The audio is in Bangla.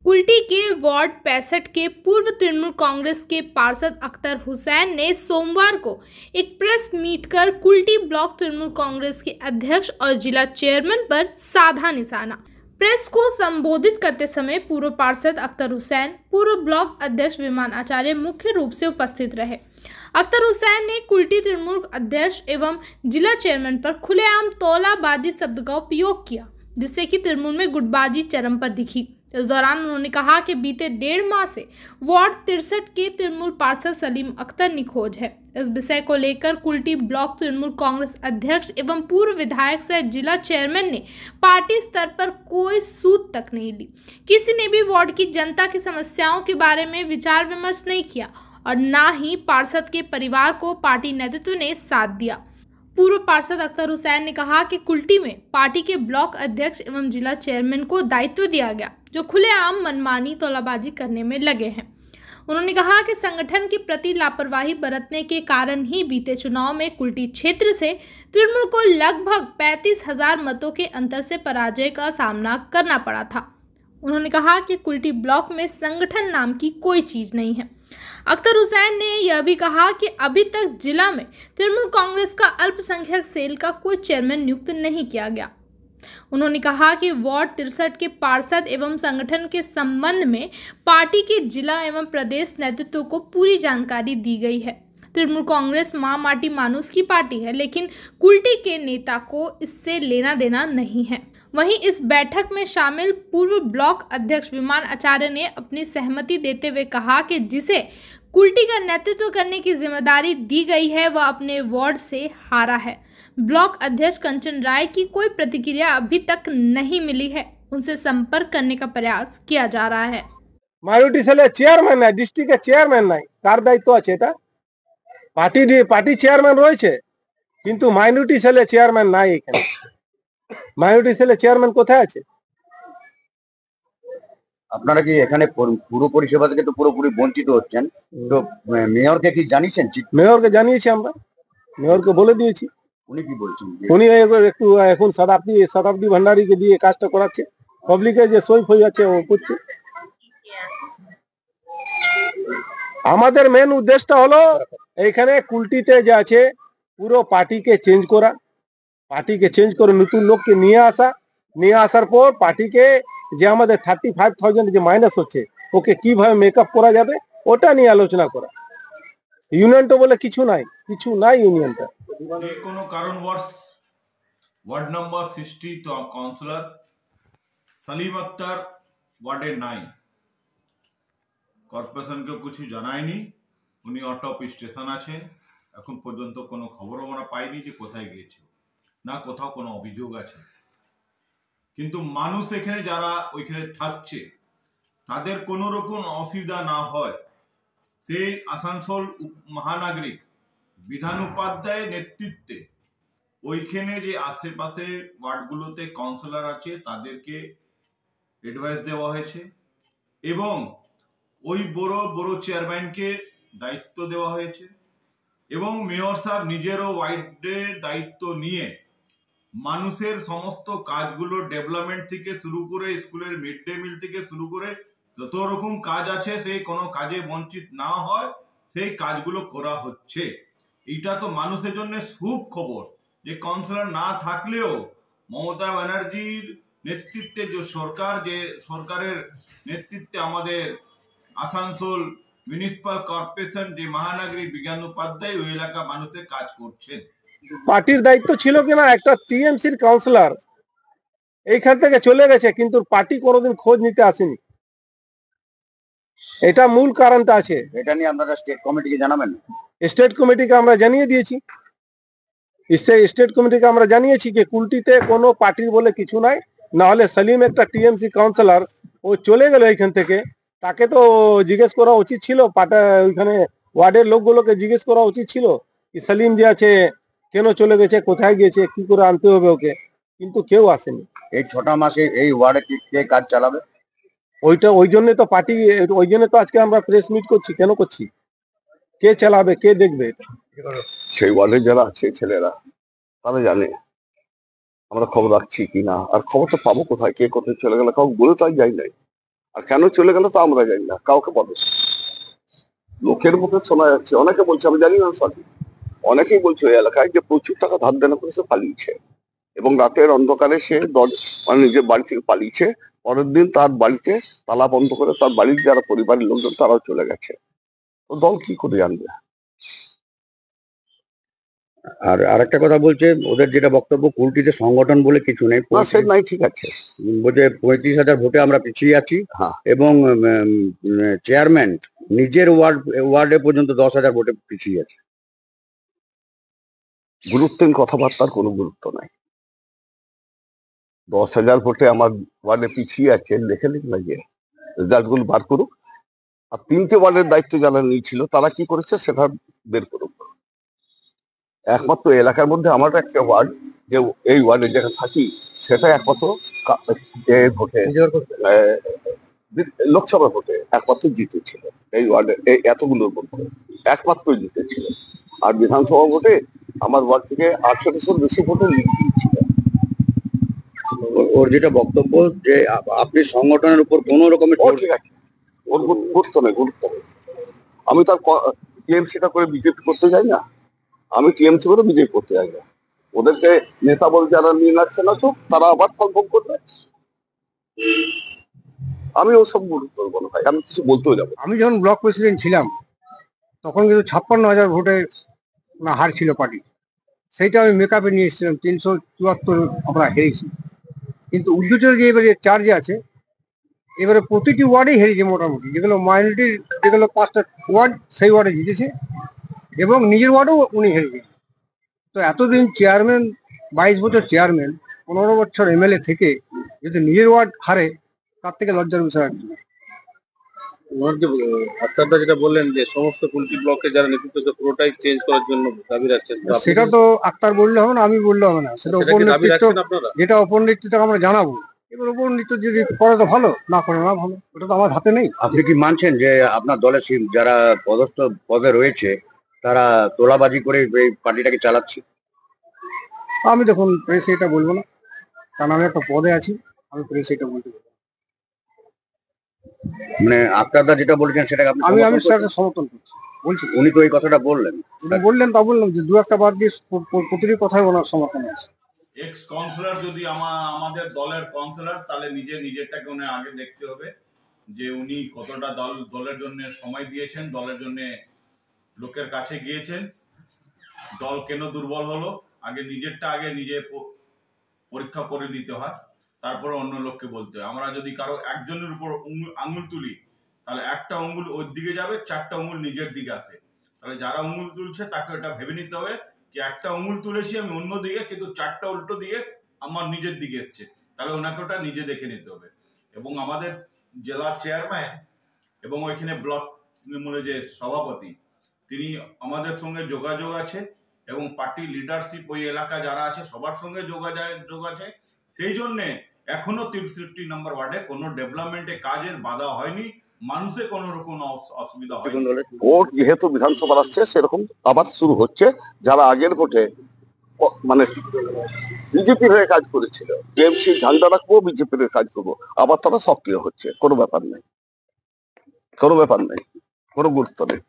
कुल्टी के वार्ड 65 के पूर्व तृणमूल कांग्रेस के पार्षद अख्तर हुसैन ने सोमवार को एक प्रेस मीट कर कुल्टी ब्लॉक तृणमूल कांग्रेस के अध्यक्ष और जिला चेयरमैन पर साधा निशाना। प्रेस को संबोधित करते समय पूर्व पार्षद अख्तर हुसैन, पूर्व ब्लॉक अध्यक्ष विमान आचार्य मुख्य रूप से उपस्थित रहे। अख्तर हुसैन ने कुल्टी तृणमूल अध्यक्ष एवं जिला चेयरमैन पर खुलेआम तौलाबाजी शब्द का उपयोग किया, जिससे कि तृणमूल में गुटबाजी चरम पर दिखी। इस दौरान उन्होंने कहा कि बीते 1.5 माह से वार्ड 63 के तृणमूल पार्षद सलीम अख्तर निखोज है। इस विषय को लेकर कुल्टी ब्लॉक तृणमूल कांग्रेस अध्यक्ष एवं पूर्व विधायक सह जिला चेयरमैन ने पार्टी स्तर पर कोई सूद तक नहीं ली। किसी ने भी वार्ड की जनता की समस्याओं के बारे में विचार विमर्श नहीं किया और न ही पार्षद के परिवार को पार्टी नेतृत्व ने साथ दिया। पूर्व पार्षद अख्तर हुसैन ने कहा कि कुल्टी में पार्टी के ब्लॉक अध्यक्ष एवं जिला चेयरमैन को दायित्व दिया गया, जो खुलेआम मनमानी तौलाबाजी करने में लगे हैं। उन्होंने कहा कि संगठन के प्रति लापरवाही बरतने के कारण ही बीते चुनाव में कुल्टी क्षेत्र से तृणमूल को लगभग 35,000 मतों के अंतर से पराजय का सामना करना पड़ा था। उन्होंने कहा कि कुल्टी ब्लॉक में संगठन नाम की कोई चीज नहीं है। अख्तर हुसैन ने यह भी कहा कि अभी तक जिला में तृणमूल कांग्रेस का अल्पसंख्यक सेल का कोई चेयरमैन नियुक्त नहीं किया गया। उन्होंने कहा कि वार्ड 63 के पार्षद एवं संगठन के संबंध में पार्टी के जिला एवं प्रदेश नेतृत्व को पूरी जानकारी दी गई है। तृणमूल कांग्रेस मां माटी मानुस की पार्टी है, लेकिन कुल्टी के नेता को इससे लेना देना नहीं है। वहीं इस बैठक में शामिल पूर्व ब्लॉक अध्यक्ष विमान आचार्य ने अपनी सहमति देते हुए कहा कि जिसे कुल्टी का नेतृत्व करने की जिम्मेदारी दी गई है वह अपने वार्ड से हारा है। ब्लॉक अध्यक्ष कंचन राय की कोई प्रतिक्रिया अभी तक नहीं मिली है, उनसे संपर्क करने का प्रयास किया जा रहा है। माइनॉरिटी सेल चेयरमैन है, डिस्ट्रिक्ट चेयरमैन নাই, কার দায়িত্ব আছে এটা? পার্টি চেয়ারম্যান রয়েছে, কিন্তু মাইনরিটি সেলে চেয়ারম্যান নাই। এখানে মাইনরিটি সেলে চেয়ারম্যান কোথায় আছে? আপনারা কি এখানে পুরো পরিষেবা থেকে তো পুরোপুরি বঞ্চিত হচ্ছেন, তো মেয়রকে কি জানিয়েছেন? মেয়রকে জানিয়েছি, আমরা মেয়রকে বলে দিয়েছি। উনি কি বলছেন? উনি একটু এখন শতাব্দী ভান্ডারীকে দিয়ে কাজটা করাচ্ছে, পাবলিকে যে সই ফই আছে ও করছে। আমাদের মেন উদ্দেশ্যটা হলো এইখানে কুল্টিতে যে আছে পুরো পার্টিকে চেঞ্জ করা, পার্টিকে চেঞ্জ করে নতুন লোককে নিয়ে আসার পর পার্টিকে যে আমাদের 35,000 যে মাইনাস হচ্ছে ওকে কিভাবে মেকআপ করা যাবে ওটা নিয়ে আলোচনা করা। ইউনিয়নটা বলে কিছু নাই ইউনিয়নটা। কোনো কারণবশ ওয়ার্ড নাম্বার 60 তো কাউন্সিলর সলিম আক্তার ওয়ার্ডে নাই, কর্পোরেশনকে কিছু জানায়নি। উনি আউট অফ স্টেশন আছে, এখন পর্যন্ত কোনো খবর আমরা পাইনি যে কোথায় গিয়েছে, না কোথাও কোনো অভিযোগ আছে। কিন্তু মানুষ এখানে যারা ওইখানে থাকছে তাদের কোনো রকম অসুবিধা না হয়, সেই আসানসোল মহানাগরিক বিধান উপাধ্যায়ের নেতৃত্বে ওইখানে যে আশেপাশে ওয়ার্ডগুলোতে কাউন্সিলর আছে তাদেরকে অ্যাডভাইস দেওয়া হয়েছে এবং ওই বড় বড় চেয়ারম্যানকে দায়িত্ব দেওয়া হয়েছে এবং মেয়র সাহেব নিজেরও ওয়ার্ডের দায়িত্ব নিয়ে মানুষের সমস্ত কাজগুলো ডেভেলপমেন্ট থেকে শুরু করে স্কুলের মিড ডে মিল থেকে শুরু করে যত রকম কাজ আছে সেই কোনো কাজে বঞ্চিত না হয় সেই কাজগুলো করা হচ্ছে। এটা তো মানুষের জন্য শুভ খবর যে কাউন্সিলর না থাকলেও মমতা ব্যানার্জির নেতৃত্বে যে সরকারের নেতৃত্বে আমাদের আসানসোল মিউনিসিপাল কর্পোরেশন যে মহানগরী বিজ্ঞান উপাধ্যায় ওই এলাকা মানুষের কাজ করছেন। পার্টির দায়িত্ব ছিল কিনা একটা টিএমসির কাউন্সিলর এইখান থেকে চলে গেছে, কিন্তু পার্টি কোনোদিন খোঁজ নিতে আসেনি। এটা মূল কারণটা আছে। এটা নিয়ে আপনারা স্টেট কমিটিকে জানাবেন? স্টেট কমিটিকে আমরা জানিয়ে দিয়েছি, স্টেট কমিটিকে আমরা জানিয়েছি যে কুল্টিতে কোনো পার্টির বলে কিছু নাই, না হলে সলিম একটা টিএমসি কাউন্সিলর ও চলে গেল এইখান থেকে, তাকে তো জিজ্ঞেস করা উচিত ছিল, ওইখানে ওয়ার্ডের লোকগুলোকে জিজ্ঞেস করা উচিত ছিল কি সলিম যে আছে কেন চলে গেছে, কোথায় গেছে, কি করে আনতে হবে ওকে, কিন্তু কেউ আসেনি। এই 6টা মাসে এই ওয়ার্ডে কে কাজ চালাবে? ওই জন্য তো পার্টি, ওই জন্য তো আজকে আমরা প্রেস মিট করছি। কেন করছি? কে চালাবে, কে দেখবে? সেই ওয়ার্ডে যারা আছে ছেলেরা তারা জানে আমরা খবর রাখছি কিনা, আর খবরটা পাবো কোথায়, কে কোথায় চলে গেল কাউকে বলে তাই যাই নাই। আর কেন চলে গেল তো আমরা জানি না, কাউকে বলে লোকের মুখে শোনা যাচ্ছে, অনেকে বলছে, আমি জানি না সঠিক, অনেকেই বলছে ওই এলাকায় যে প্রচুর টাকা ধার দেনা করে সে পালিয়েছে এবং রাতের অন্ধকারে সে মানে নিজের বাড়ি থেকে পালিয়েছে। পরের দিন তার বাড়িতে তালা বন্ধ করে তার বাড়ির যারা পরিবারের লোকজন তারাও চলে গেছে। তো দল কি করে জানবে? আর আরেকটা কথা বলছে, ওদের যেটা বক্তব্য, কুলটিতে সংগঠন বলে কিছু নেই, না সে নাই, ঠিক আছে। বলছে 35,000 ভোটে আমরা পিছিয়ে আছি। হ্যাঁ। এবং চেয়ারম্যান নিজের ওয়ার্ডে পর্যন্ত 10,000 ভোটে পিছিয়ে আছে। গুরুত্বহীন কথাবার্তার কোনো গুরুত্ব নাই। 10,000 ভোটে আমার ওয়ার্ডে পিছিয়ে আছে, লেখে লিখ না, গিয়ে রেজাল্ট গুলো বার করুক। আর 3টে ওয়ার্ডের দায়িত্ব যারা নিয়েছিল তারা কি করেছে সেটা বের করুক। একমাত্র এলাকার মধ্যে আমার একটা ওয়ার্ড, যে এই ওয়ার্ডে যেখানে থাকি সেটা একমাত্র ভোটে লোকসভা ভোটে একমাত্র জিতেছিল। এই ওয়ার্ডে এই এতগুলোর মধ্যে একমাত্র জিতেছিল। আর বিধানসভা ভোটে আমার ওয়ার্ড থেকে 800-র বেশি ভোটে লিড দিয়েছিল। ওর যেটা বক্তব্য যে আপনি সংগঠনের উপর কোনো রকমের ও ঠিক আছে, ওর গুরুত্ব নেই, গুরুত্ব নেই। আমি তার টিএমসিটা করে বিজেপি করতে যাই না, আমি টিএমসি করে বিজেপি করতে যাই না। ওদেরকে নেতা বলে যারা নিয়ে নাচছে নাচুক, তারা আবার কনফার্ম করবে। আমি ওসব গুরুত্ব দেবো না ভাই, আমি কিছু বলতেও যাবো। আমি যখন ব্লক প্রেসিডেন্ট ছিলাম তখন কিন্তু 56,000 ভোটে না হার ছিল পার্টি, সেইটা আমি মেকআপে নিয়ে এসেছিলাম। 374 আমরা হেরেছি। কিন্তু উজ্জ্বল যে এবারে চার্জে আছে, এবারে প্রতিটি ওয়ার্ডেই হেরেছে মোটামুটি। যেগুলো মাইনরিটির, যেগুলো 5টা ওয়ার্ড, সেই ওয়ার্ডে জিতেছে এবং নিজের ওয়ার্ডেও উনি হেরেছে। তো এতদিন চেয়ারম্যান, 22 বছর চেয়ারম্যান, 15 বছর এমএলএ থেকে যদি নিজের ওয়ার্ড হারে, তার থেকে লজ্জার বিষয় আর কি। আপনারা যেটা বললেন যে সমস্ত কুলটি ব্লকে যারা নেতৃত্ব পুরোটাই চেঞ্জ করার জন্য দাবি রাখছেন, সেটা তো আক্তার বললে হবে না, আমি বললে হবে না, সেটা উপর নেতৃত্ব, যেটা উপর নেতৃত্বকে আমরা জানাবো। এবার উপর নেতৃত্ব যদি করে তো ভালো, না করে না ভালো, ওটা তো আমার হাতে নেই। আপনি কি মানছেন যে আপনার দলের যারা পদস্থ পদে রয়েছে তারা তোলাবাজি করে এই পার্টিটাকে চালাচ্ছে? আমি দেখুন প্রেসে এটা বলবো না, কারণ আমি একটা পদে আছি, আমি প্রেসে এটা বলতে পারবো না। মানে আপনারা যেটা বলেছেন সেটাকে আপনি আমি সমর্থন স্যারকে করছেন? সমর্থন করছি, বলছি। উনি তো এই কথাটা বললেন। উনি বললেন, তা বললাম যে দু একটা বাদ দিয়ে প্রতিটি কথায় ওনার সমর্থন আছে। এক্স কাউন্সিলর যদি আমাদের দলের কাউন্সিলর, তাহলে নিজেরটাকে উনি আগে দেখতে হবে যে উনি কতটা দলের জন্য সময় দিয়েছেন, দলের জন্য লোকের কাছে গিয়েছেন। দল কেন দুর্বল হলো, আগে নিজে পরীক্ষা করে নিতে হয়, তারপরে অন্য লোককে বলতে হয়। আমরা যদি কারো একজনের উপর আঙুল তুলি, তাহলে একটা আঙুল ওর দিকে যাবে, 4টা আঙুল নিজের দিকে আসে। তাহলে যারা আঙুল তুলছে তাকে ওটা ভেবে নিতে হবে যে একটা আঙুল তুলেছি আমি অন্য দিকে, কিন্তু 4টা উল্টো দিকে আমার নিজের দিকে এসছে, তাহলে ওনাকে ওটা নিজে দেখে নিতে হবে। এবং আমাদের জেলার চেয়ারম্যান এবং ওইখানে ব্লক তৃণমূলের যে সভাপতি, তিনি আমাদের সঙ্গে যোগাযোগ আছে এবং পার্টি লিডারশিপ ওই এলাকা যারা আছে সবার সঙ্গে যোগাযোগ আছে। সেই জন্যে এখনো 63 নম্বর ওয়ার্ডে কোনো ডেভেলপমেন্টে কাজের বাধা হয়নি, মানুষের কোনো রকম অসুবিধা হয়নি। ভোট যেহেতু বিধানসভা আসছে, সেরকম আবার শুরু হচ্ছে। যারা আগের ভোটে মানে বিজেপির হয়ে কাজ করেছিল, টিএমসি ঝান্ডা রাখবো, বিজেপির হয়ে কাজ করবো, আবার তারা সক্রিয় হচ্ছে। কোনো ব্যাপার নেই, কোনো ব্যাপার নেই, কোনো গুরুত্ব নেই।